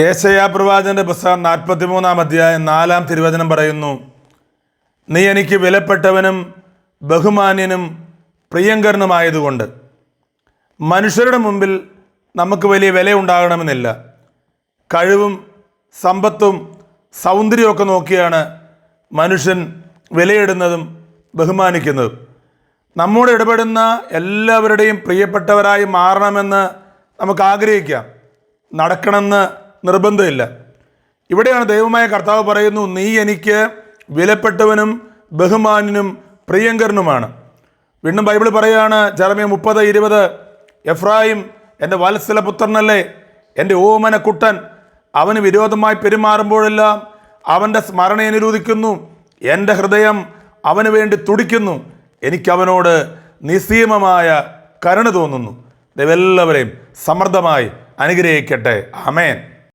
യേശയ്യാ പ്രവാചകന്റെ പുസ്തകം 43 അധ്യായം 4 തിരുവചനം പറയുന്നു, നീ എനിക്ക് വിലപ്പെട്ടവനും ബഹുമാന്യനും പ്രിയങ്കരനുമായതുകൊണ്ട്. മനുഷ്യരുടെ മുമ്പിൽ നമുക്ക് വലിയ വില ഉണ്ടാകണമെന്നില്ല. കഴിവും സമ്പത്തും സൗന്ദര്യമൊക്കെ നോക്കിയാണ് മനുഷ്യൻ വിലയിടുന്നതും ബഹുമാനിക്കുന്നതും. നമ്മോട് ഇടപെടുന്ന എല്ലാവരുടെയും പ്രിയപ്പെട്ടവരായി മാറണമെന്ന് നമുക്ക് ആഗ്രഹിക്കാം, നടക്കണമെന്ന് നിർബന്ധമില്ല. ഇവിടെയാണ് ദൈവമായ കർത്താവ് പറയുന്നു, നീ എനിക്ക് വിലപ്പെട്ടവനും ബഹുമാന്യനും പ്രിയങ്കരനുമാണ്. വീണ്ടും ബൈബിൾ പറയുകയാണ്, ജെറമ്യ 30:20, എഫ്രായിം എൻ്റെ വത്സലപുത്രനല്ലേ, എൻ്റെ ഓമന കുട്ടൻ. അവന് വിരോധമായി പെരുമാറുമ്പോഴെല്ലാം അവൻ്റെ സ്മരണ അനുരൂപിക്കുന്നു, എൻ്റെ ഹൃദയം അവന് വേണ്ടി തുടിക്കുന്നു, എനിക്കവനോട് നിസ്സീമമായ കരുണ തോന്നുന്നു. ദൈവം എല്ലാവരെയും സമൃദ്ധമായി അനുഗ്രഹിക്കട്ടെ. ആമേൻ.